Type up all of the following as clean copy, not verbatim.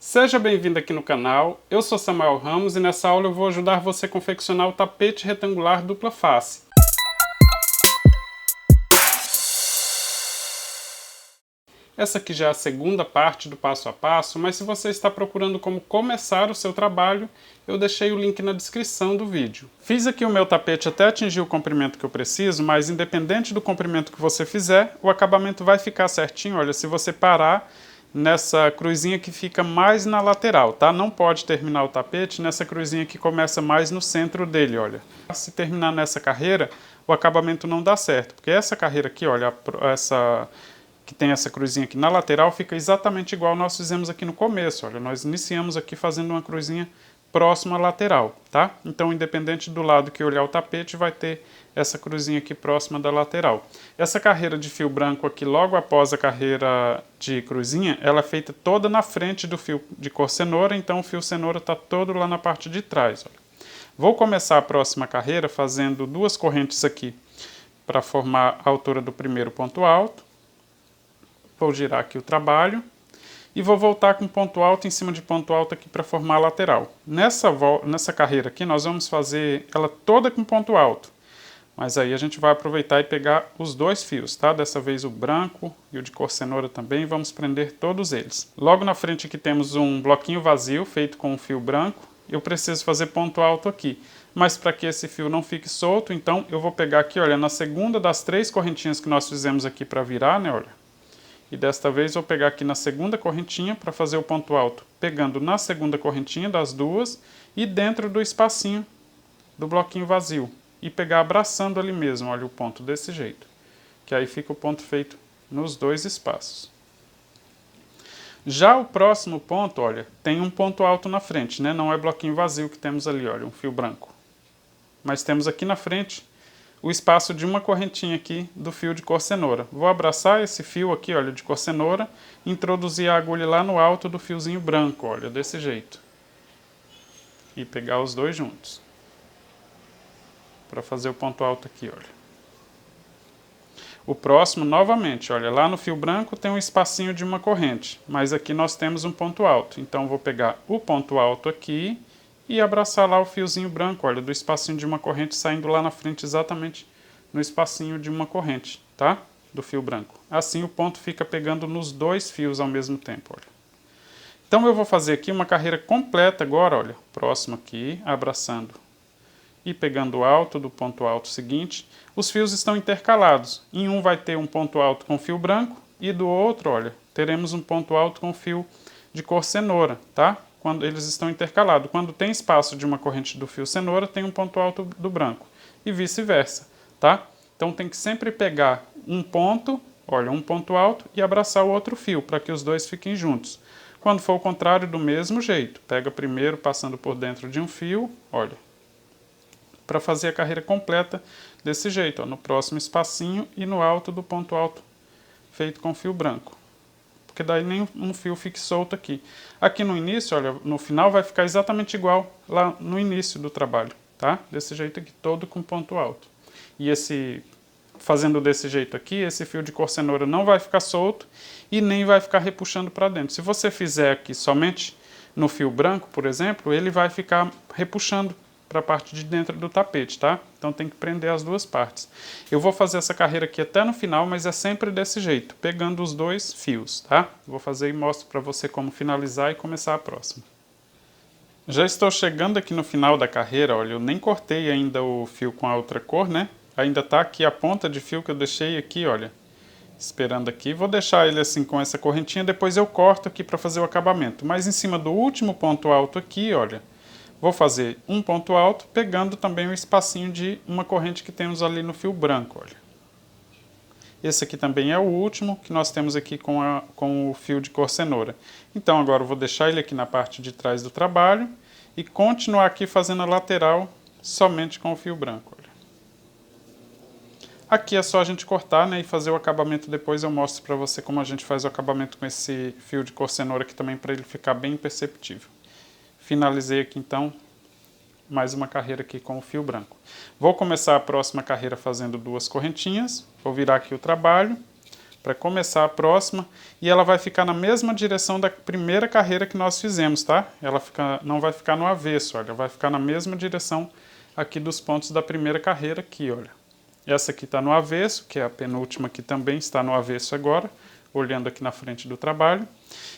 Seja bem-vindo aqui no canal, eu sou Samuel Ramos e nessa aula eu vou ajudar você a confeccionar o tapete retangular dupla face. Essa aqui já é a segunda parte do passo a passo, mas se você está procurando como começar o seu trabalho, eu deixei o link na descrição do vídeo. Fiz aqui o meu tapete até atingir o comprimento que eu preciso, mas independente do comprimento que você fizer, o acabamento vai ficar certinho. Olha, se você parar nessa cruzinha que fica mais na lateral, tá? Não pode terminar o tapete nessa cruzinha que começa mais no centro dele, olha. Se terminar nessa carreira, o acabamento não dá certo, porque essa carreira aqui, olha, essa que tem essa cruzinha aqui na lateral, fica exatamente igual nós fizemos aqui no começo, olha. Nós iniciamos aqui fazendo uma cruzinha próxima à lateral, tá? Então, independente do lado que olhar o tapete, vai ter essa cruzinha aqui próxima da lateral. Essa carreira de fio branco aqui, logo após a carreira de cruzinha, ela é feita toda na frente do fio de cor cenoura, então o fio cenoura está todo lá na parte de trás. Olha. Vou começar a próxima carreira fazendo duas correntes aqui para formar a altura do primeiro ponto alto. Vou girar aqui o trabalho. E vou voltar com ponto alto em cima de ponto alto aqui para formar a lateral. Nessa carreira aqui nós vamos fazer ela toda com ponto alto. Mas aí a gente vai aproveitar e pegar os dois fios, tá? Dessa vez o branco e o de cor cenoura também, vamos prender todos eles. Logo na frente aqui temos um bloquinho vazio feito com um fio branco. Eu preciso fazer ponto alto aqui. Mas para que esse fio não fique solto, então eu vou pegar aqui, olha, na segunda das três correntinhas que nós fizemos aqui para virar, né, olha. E desta vez vou pegar aqui na segunda correntinha para fazer o ponto alto, pegando na segunda correntinha das duas e dentro do espacinho do bloquinho vazio. E pegar abraçando ali mesmo, olha o ponto desse jeito. Que aí fica o ponto feito nos dois espaços. Já o próximo ponto, olha, tem um ponto alto na frente, né? Não é bloquinho vazio que temos ali, olha, um fio branco. Mas temos aqui na frente o espaço de uma correntinha aqui do fio de cor cenoura. Vou abraçar esse fio aqui, olha, de cor cenoura, introduzir a agulha lá no alto do fiozinho branco, olha, desse jeito. E pegar os dois juntos. Para fazer o ponto alto aqui, olha. O próximo, novamente, olha, lá no fio branco tem um espacinho de uma corrente, mas aqui nós temos um ponto alto. Então, vou pegar o ponto alto aqui e abraçar lá o fiozinho branco, olha, do espacinho de uma corrente saindo lá na frente exatamente no espacinho de uma corrente, tá? Do fio branco. Assim o ponto fica pegando nos dois fios ao mesmo tempo, olha. Então eu vou fazer aqui uma carreira completa agora, olha, próximo aqui, abraçando e pegando o alto do ponto alto seguinte. Os fios estão intercalados. Em um vai ter um ponto alto com fio branco e do outro, olha, teremos um ponto alto com fio de cor cenoura, tá? Quando eles estão intercalados. Quando tem espaço de uma corrente do fio cenoura, tem um ponto alto do branco. E vice-versa, tá? Então tem que sempre pegar um ponto, olha, um ponto alto e abraçar o outro fio, para que os dois fiquem juntos. Quando for o contrário, do mesmo jeito. Pega primeiro, passando por dentro de um fio, olha, para fazer a carreira completa desse jeito, ó, no próximo espacinho e no alto do ponto alto feito com fio branco. Porque daí nem um fio fique solto aqui. Aqui no início, olha, no final vai ficar exatamente igual lá no início do trabalho, tá? Desse jeito aqui, todo com ponto alto. E fazendo desse jeito aqui, esse fio de cor cenoura não vai ficar solto e nem vai ficar repuxando para dentro. Se você fizer aqui somente no fio branco, por exemplo, ele vai ficar repuxando para a parte de dentro do tapete, tá? Então tem que prender as duas partes. Eu vou fazer essa carreira aqui até no final, mas é sempre desse jeito, pegando os dois fios, tá? Vou fazer e mostro para você como finalizar e começar a próxima. Já estou chegando aqui no final da carreira, olha, eu nem cortei ainda o fio com a outra cor, né? Ainda tá aqui a ponta de fio que eu deixei aqui, olha, esperando aqui. Vou deixar ele assim com essa correntinha, depois eu corto aqui para fazer o acabamento. Mas em cima do último ponto alto aqui, olha, vou fazer um ponto alto, pegando também o espacinho de uma corrente que temos ali no fio branco, olha. Esse aqui também é o último que nós temos aqui com o fio de cor cenoura. Então agora eu vou deixar ele aqui na parte de trás do trabalho e continuar aqui fazendo a lateral somente com o fio branco, olha. Aqui é só a gente cortar, né, e fazer o acabamento depois. Eu mostro para você como a gente faz o acabamento com esse fio de cor cenoura aqui também, para ele ficar bem perceptível. Finalizei aqui então mais uma carreira aqui com o fio branco. Vou começar a próxima carreira fazendo duas correntinhas. Vou virar aqui o trabalho, para começar a próxima, e ela vai ficar na mesma direção da primeira carreira que nós fizemos, tá? Ela não vai ficar no avesso, olha, vai ficar na mesma direção aqui dos pontos da primeira carreira aqui, olha. Essa aqui está no avesso, que é a penúltima que também está no avesso agora, olhando aqui na frente do trabalho.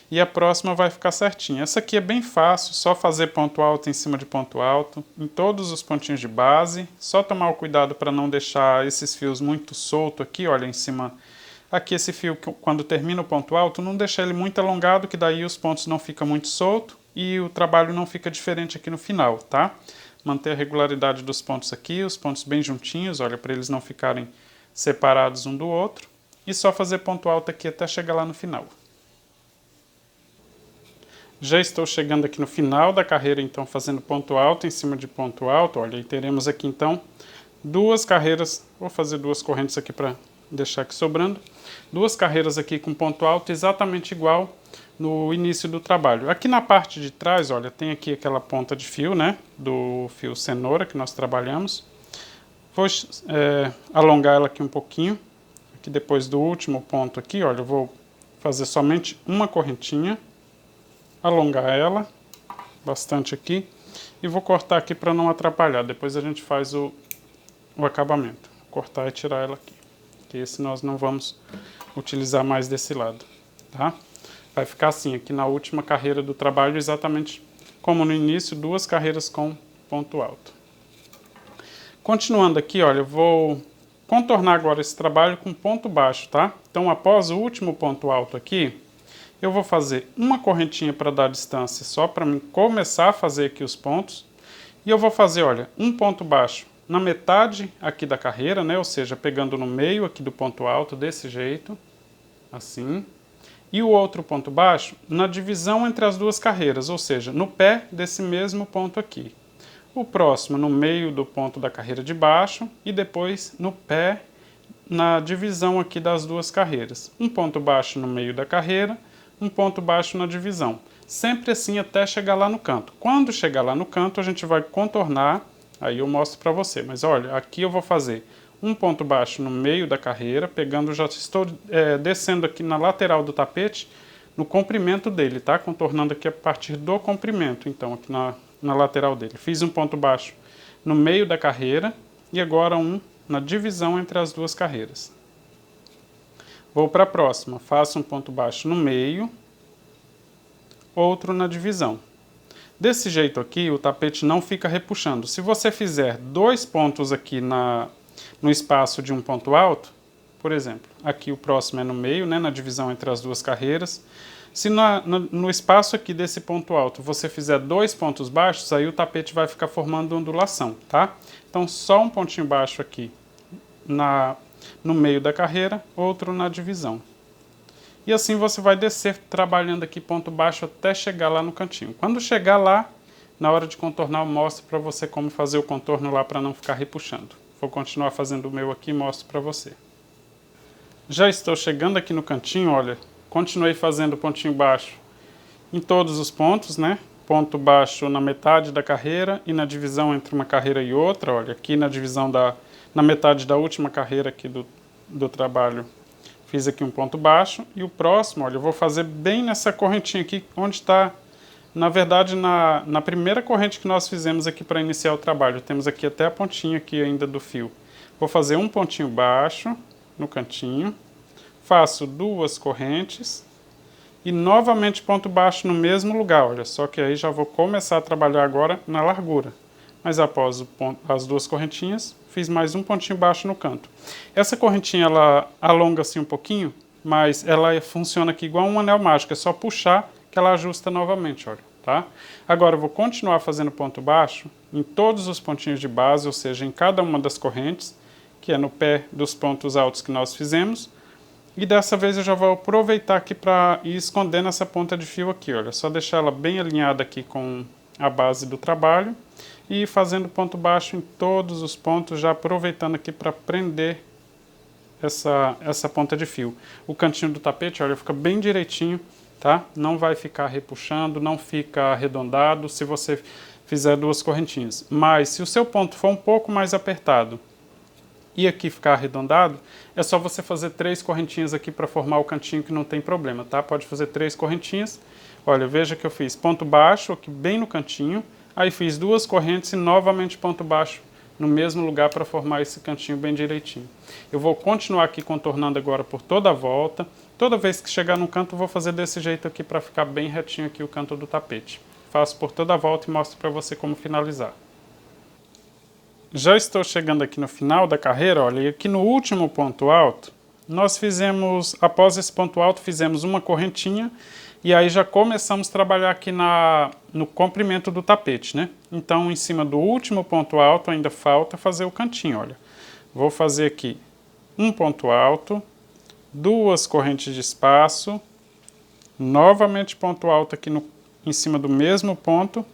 E a próxima vai ficar certinha. Essa aqui é bem fácil, só fazer ponto alto em cima de ponto alto, em todos os pontinhos de base. Só tomar o cuidado para não deixar esses fios muito solto aqui, olha, em cima. Aqui esse fio, quando termina o ponto alto, não deixar ele muito alongado, que daí os pontos não ficam muito soltos e o trabalho não fica diferente aqui no final, tá? Manter a regularidade dos pontos aqui, os pontos bem juntinhos, olha, para eles não ficarem separados um do outro. E só fazer ponto alto aqui até chegar lá no final. Já estou chegando aqui no final da carreira, então, fazendo ponto alto em cima de ponto alto. Olha, e teremos aqui, então, duas carreiras. Vou fazer duas correntes aqui para deixar aqui sobrando. Duas carreiras aqui com ponto alto exatamente igual no início do trabalho. Aqui na parte de trás, olha, tem aqui aquela ponta de fio, né, do fio cenoura que nós trabalhamos. Vou alongar ela aqui um pouquinho. Aqui depois do último ponto aqui, olha, eu vou fazer somente uma correntinha. Alongar ela bastante aqui e vou cortar aqui para não atrapalhar. Depois a gente faz o acabamento. Cortar e tirar ela aqui, que esse nós não vamos utilizar mais desse lado, tá? Vai ficar assim aqui na última carreira do trabalho, exatamente como no início, duas carreiras com ponto alto. Continuando aqui, olha, eu vou contornar agora esse trabalho com ponto baixo, tá? Então, após o último ponto alto aqui, eu vou fazer uma correntinha para dar distância, só para mim começar a fazer aqui os pontos. E eu vou fazer, olha, um ponto baixo na metade aqui da carreira, né? Ou seja, pegando no meio aqui do ponto alto, desse jeito, assim. E o outro ponto baixo na divisão entre as duas carreiras, ou seja, no pé desse mesmo ponto aqui. O próximo no meio do ponto da carreira de baixo e depois no pé na divisão aqui das duas carreiras. Um ponto baixo no meio da carreira, um ponto baixo na divisão. Sempre assim até chegar lá no canto. Quando chegar lá no canto, a gente vai contornar, aí eu mostro para você. Mas olha, aqui eu vou fazer um ponto baixo no meio da carreira, pegando, já estou descendo aqui na lateral do tapete, no comprimento dele, tá? Contornando aqui a partir do comprimento, então, aqui na lateral dele. Fiz um ponto baixo no meio da carreira e agora um na divisão entre as duas carreiras. Vou para a próxima, faço um ponto baixo no meio, outro na divisão. Desse jeito aqui, o tapete não fica repuxando. Se você fizer dois pontos aqui no espaço de um ponto alto, por exemplo, aqui o próximo é no meio, né, na divisão entre as duas carreiras. Se no espaço aqui desse ponto alto você fizer dois pontos baixos, aí o tapete vai ficar formando ondulação, tá? Então, só um pontinho baixo aqui no meio da carreira, outro na divisão. E assim você vai descer trabalhando aqui ponto baixo até chegar lá no cantinho. Quando chegar lá, na hora de contornar, eu mostro para você como fazer o contorno lá para não ficar repuxando. Vou continuar fazendo o meu aqui e mostro para você. Já estou chegando aqui no cantinho, olha, continuei fazendo pontinho baixo em todos os pontos, né? Ponto baixo na metade da carreira e na divisão entre uma carreira e outra, olha, aqui na divisão na metade da última carreira aqui do trabalho, fiz aqui um ponto baixo. E o próximo, olha, eu vou fazer bem nessa correntinha aqui, onde está, na verdade, na primeira corrente que nós fizemos aqui para iniciar o trabalho. Temos aqui até a pontinha aqui ainda do fio. Vou fazer um pontinho baixo no cantinho, faço duas correntes e novamente ponto baixo no mesmo lugar, olha, só que aí já vou começar a trabalhar agora na largura. Mas após as duas correntinhas, fiz mais um pontinho baixo no canto. Essa correntinha, ela alonga assim um pouquinho, mas ela funciona aqui igual um anel mágico, é só puxar que ela ajusta novamente, olha, tá? Agora eu vou continuar fazendo ponto baixo em todos os pontinhos de base, ou seja, em cada uma das correntes, que é no pé dos pontos altos que nós fizemos. E dessa vez eu já vou aproveitar aqui para ir escondendo essa ponta de fio aqui, olha, só deixar ela bem alinhada aqui com a base do trabalho e fazendo ponto baixo em todos os pontos, já aproveitando aqui para prender essa ponta de fio. O cantinho do tapete, olha, fica bem direitinho, tá? Não vai ficar repuxando, não fica arredondado se você fizer duas correntinhas. Mas se o seu ponto for um pouco mais apertado e aqui ficar arredondado, é só você fazer 3 correntinhas aqui para formar o cantinho, que não tem problema, tá? Pode fazer 3 correntinhas. Olha, veja que eu fiz ponto baixo aqui bem no cantinho, aí fiz 2 correntes e novamente ponto baixo no mesmo lugar para formar esse cantinho bem direitinho. Eu vou continuar aqui contornando agora por toda a volta. Toda vez que chegar no canto, eu vou fazer desse jeito aqui para ficar bem retinho aqui o canto do tapete. Faço por toda a volta e mostro para você como finalizar. Já estou chegando aqui no final da carreira, olha, e aqui no último ponto alto, nós fizemos, após esse ponto alto, fizemos uma correntinha e aí já começamos a trabalhar aqui no comprimento do tapete, né? Então, em cima do último ponto alto, ainda falta fazer o cantinho, olha. Vou fazer aqui um ponto alto, 2 correntes de espaço, novamente ponto alto aqui em cima do mesmo ponto,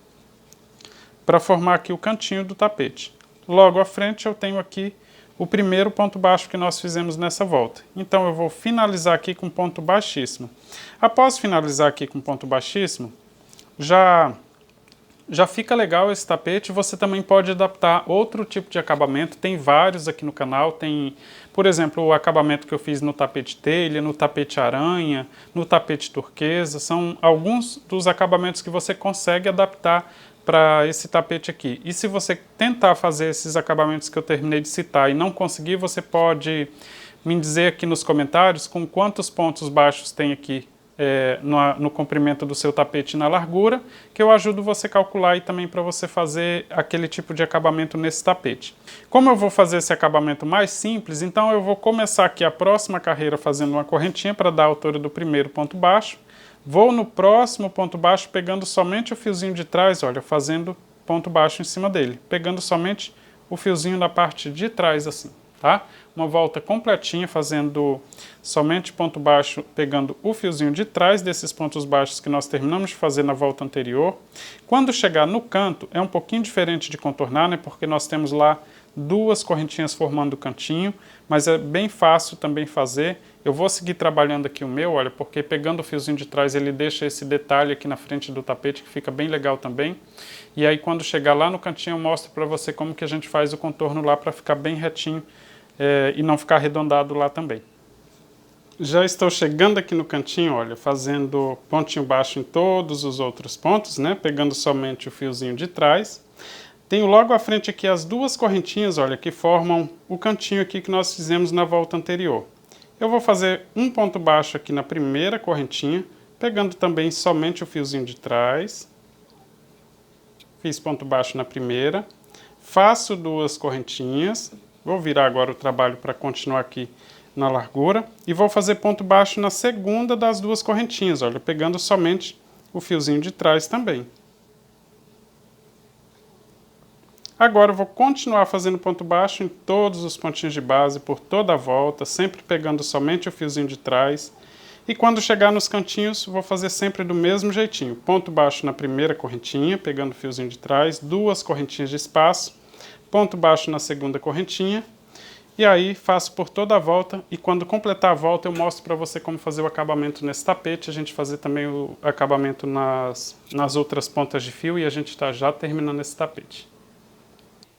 para formar aqui o cantinho do tapete. Logo à frente eu tenho aqui o primeiro ponto baixo que nós fizemos nessa volta. Então eu vou finalizar aqui com ponto baixíssimo. Após finalizar aqui com ponto baixíssimo, já fica legal esse tapete. Você também pode adaptar outro tipo de acabamento. Tem vários aqui no canal. Tem, por exemplo, o acabamento que eu fiz no tapete telha, no tapete aranha, no tapete turquesa. São alguns dos acabamentos que você consegue adaptar para esse tapete aqui. E se você tentar fazer esses acabamentos que eu terminei de citar e não conseguir, você pode me dizer aqui nos comentários com quantos pontos baixos tem aqui no comprimento do seu tapete e na largura, que eu ajudo você a calcular e também para você fazer aquele tipo de acabamento nesse tapete. Como eu vou fazer esse acabamento mais simples, então eu vou começar aqui a próxima carreira fazendo uma correntinha para dar a altura do primeiro ponto baixo. Vou no próximo ponto baixo pegando somente o fiozinho de trás, olha, fazendo ponto baixo em cima dele, pegando somente o fiozinho da parte de trás assim, tá? Uma volta completinha fazendo somente ponto baixo, pegando o fiozinho de trás desses pontos baixos que nós terminamos de fazer na volta anterior. Quando chegar no canto, é um pouquinho diferente de contornar, né? Porque nós temos lá 2 correntinhas formando o cantinho, mas é bem fácil também fazer. Eu vou seguir trabalhando aqui o meu, olha, porque pegando o fiozinho de trás ele deixa esse detalhe aqui na frente do tapete que fica bem legal também. E aí quando chegar lá no cantinho eu mostro para você como que a gente faz o contorno lá para ficar bem retinho e não ficar arredondado lá também. Já estou chegando aqui no cantinho, olha, fazendo pontinho baixo em todos os outros pontos, né? Pegando somente o fiozinho de trás. Tenho logo à frente aqui as 2 correntinhas, olha, que formam o cantinho aqui que nós fizemos na volta anterior. Eu vou fazer um ponto baixo aqui na primeira correntinha, pegando também somente o fiozinho de trás. Fiz ponto baixo na primeira. Faço 2 correntinhas. Vou virar agora o trabalho para continuar aqui na largura. E vou fazer ponto baixo na segunda das 2 correntinhas, olha, pegando somente o fiozinho de trás também. Agora eu vou continuar fazendo ponto baixo em todos os pontinhos de base, por toda a volta, sempre pegando somente o fiozinho de trás. E quando chegar nos cantinhos, vou fazer sempre do mesmo jeitinho. Ponto baixo na primeira correntinha, pegando o fiozinho de trás, 2 correntinhas de espaço, ponto baixo na segunda correntinha. E aí faço por toda a volta e quando completar a volta eu mostro para você como fazer o acabamento nesse tapete. A gente fazer também o acabamento nas outras pontas de fio e a gente está já terminando esse tapete.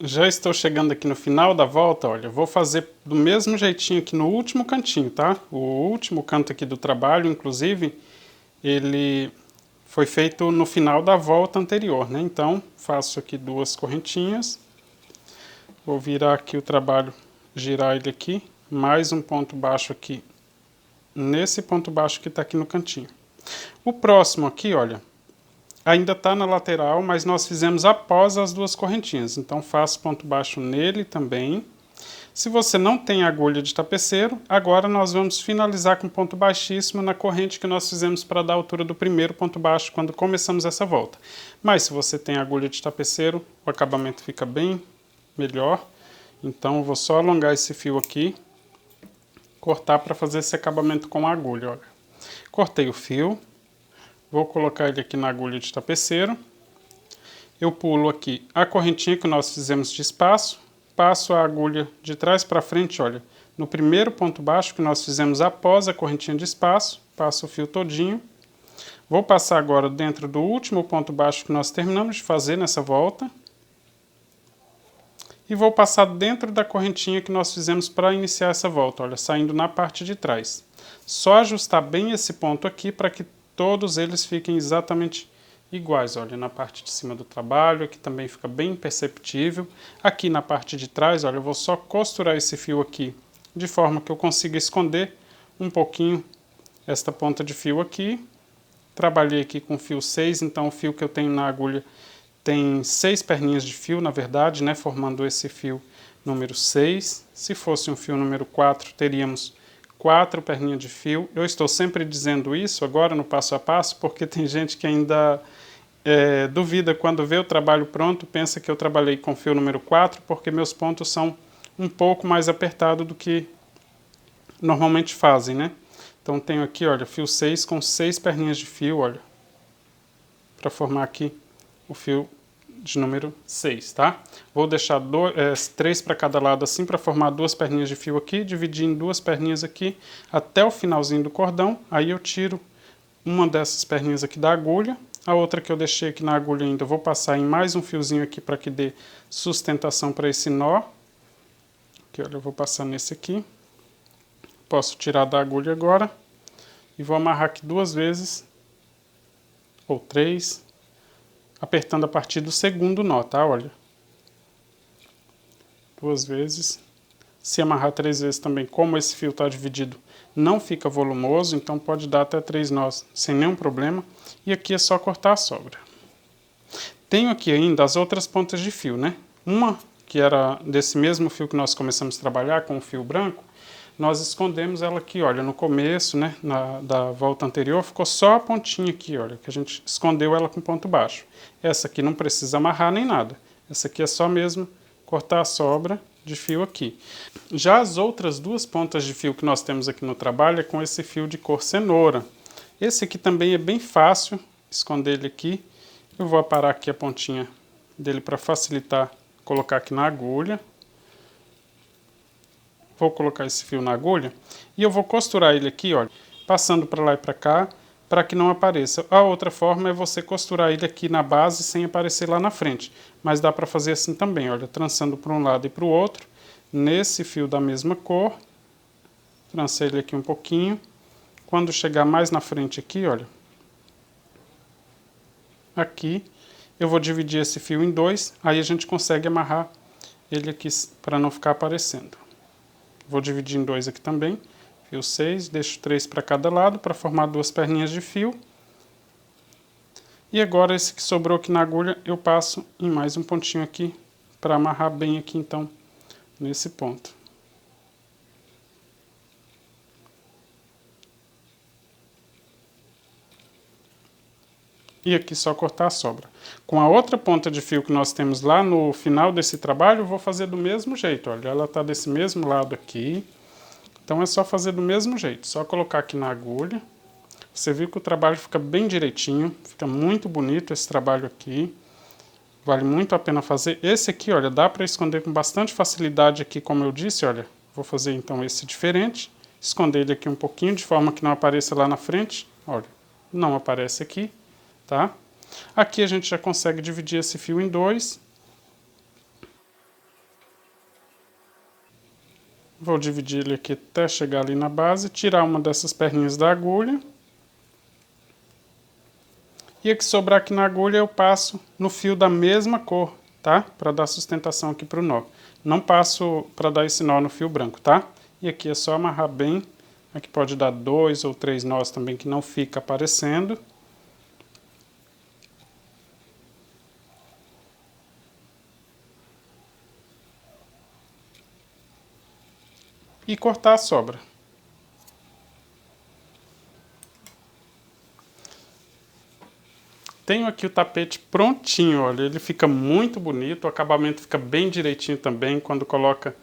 Já estou chegando aqui no final da volta, olha, vou fazer do mesmo jeitinho aqui no último cantinho, tá? O último canto aqui do trabalho, inclusive, ele foi feito no final da volta anterior, né? Então, faço aqui 2 correntinhas, vou virar aqui o trabalho, girar ele aqui, mais um ponto baixo aqui, nesse ponto baixo que está aqui no cantinho. O próximo aqui, olha, ainda está na lateral, mas nós fizemos após as 2 correntinhas. Então, faço ponto baixo nele também. Se você não tem agulha de tapeceiro, agora nós vamos finalizar com ponto baixíssimo na corrente que nós fizemos para dar a altura do primeiro ponto baixo quando começamos essa volta. Mas se você tem agulha de tapeceiro, o acabamento fica bem melhor. Então, eu vou só alongar esse fio aqui, cortar para fazer esse acabamento com a agulha. Olha. Cortei o fio. Vou colocar ele aqui na agulha de tapeceiro. Eu pulo aqui a correntinha que nós fizemos de espaço. Passo a agulha de trás para frente, olha. No primeiro ponto baixo que nós fizemos após a correntinha de espaço. Passo o fio todinho. Vou passar agora dentro do último ponto baixo que nós terminamos de fazer nessa volta. e vou passar dentro da correntinha que nós fizemos para iniciar essa volta, olha, saindo na parte de trás. Só ajustar bem esse ponto aqui para que todos eles fiquem exatamente iguais, olha, na parte de cima do trabalho, aqui também fica bem perceptível. Aqui na parte de trás, olha, eu vou só costurar esse fio aqui, de forma que eu consiga esconder um pouquinho esta ponta de fio aqui. Trabalhei aqui com fio 6, então o fio que eu tenho na agulha tem 6 perninhas de fio, na verdade, né, formando esse fio número 6. Se fosse um fio número 4, teríamos 4 perninhas de fio. Eu estou sempre dizendo isso agora no passo a passo, porque tem gente que ainda duvida quando vê o trabalho pronto, pensa que eu trabalhei com fio número 4, porque meus pontos são um pouco mais apertados do que normalmente fazem, né? Então tenho aqui, olha, fio 6 com 6 perninhas de fio, olha, para formar aqui o fio de número 6, tá? Vou deixar 3 para cada lado assim, para formar 2 perninhas de fio aqui, dividir em 2 perninhas aqui, até o finalzinho do cordão, aí eu tiro uma dessas perninhas aqui da agulha, a outra que eu deixei aqui na agulha ainda, eu vou passar em mais um fiozinho aqui para que dê sustentação para esse nó. Aqui, olha, eu vou passar nesse aqui. Posso tirar da agulha agora e vou amarrar aqui 2 vezes, ou 3, apertando a partir do segundo nó, tá? Olha. 2 vezes. Se amarrar 3 vezes também, como esse fio está dividido, não fica volumoso, então pode dar até 3 nós sem nenhum problema. E aqui é só cortar a sobra. Tenho aqui ainda as outras pontas de fio, né? Uma que era desse mesmo fio que nós começamos a trabalhar, com o fio branco, nós escondemos ela aqui, olha, no começo, né, da volta anterior, ficou só a pontinha aqui, olha, que a gente escondeu ela com ponto baixo. Essa aqui não precisa amarrar nem nada. Essa aqui é só mesmo cortar a sobra de fio aqui. Já as outras 2 pontas de fio que nós temos aqui no trabalho é com esse fio de cor cenoura. Esse aqui também é bem fácil esconder ele aqui. Eu vou aparar aqui a pontinha dele para facilitar colocar aqui na agulha. Vou colocar esse fio na agulha e eu vou costurar ele aqui, olha, passando para lá e para cá, para que não apareça. A outra forma é você costurar ele aqui na base sem aparecer lá na frente, mas dá para fazer assim também, olha, trançando para um lado e para o outro, nesse fio da mesma cor, trancei ele aqui um pouquinho. Quando chegar mais na frente aqui, olha, aqui, eu vou dividir esse fio em 2, aí a gente consegue amarrar ele aqui para não ficar aparecendo. Vou dividir em 2 aqui também, fio 6, deixo 3 para cada lado para formar 2 perninhas de fio. E agora esse que sobrou aqui na agulha eu passo em mais um pontinho aqui para amarrar bem aqui então nesse ponto. E aqui só cortar a sobra. Com a outra ponta de fio que nós temos lá no final desse trabalho, eu vou fazer do mesmo jeito. Olha, ela está desse mesmo lado aqui. Então é só fazer do mesmo jeito. Só colocar aqui na agulha. Você viu que o trabalho fica bem direitinho. Fica muito bonito esse trabalho aqui. Vale muito a pena fazer. Esse aqui, olha, dá para esconder com bastante facilidade aqui, como eu disse. Olha, vou fazer então esse diferente. Esconder ele aqui um pouquinho, de forma que não apareça lá na frente. Olha, não aparece aqui. Tá? Aqui a gente já consegue dividir esse fio em 2. Vou dividir ele aqui até chegar ali na base, tirar uma dessas perninhas da agulha. E o que sobrar aqui na agulha eu passo no fio da mesma cor, tá? Para dar sustentação aqui para o nó. Não passo para dar esse nó no fio branco, tá? E aqui é só amarrar bem. Aqui pode dar 2 ou 3 nós também que não fica aparecendo. E cortar a sobra. Tenho aqui o tapete prontinho, olha, ele fica muito bonito, o acabamento fica bem direitinho também, quando coloca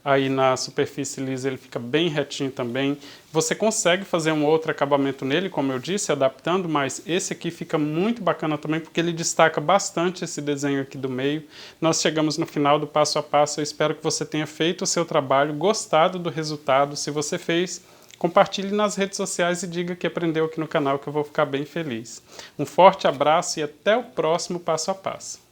aí na superfície lisa ele fica bem retinho também. Você consegue fazer um outro acabamento nele, como eu disse, adaptando, mas esse aqui fica muito bacana também, porque ele destaca bastante esse desenho aqui do meio. Nós chegamos no final do passo a passo, eu espero que você tenha feito o seu trabalho, gostado do resultado. Se você fez, compartilhe nas redes sociais e diga que aprendeu aqui no canal, que eu vou ficar bem feliz. Um forte abraço e até o próximo passo a passo.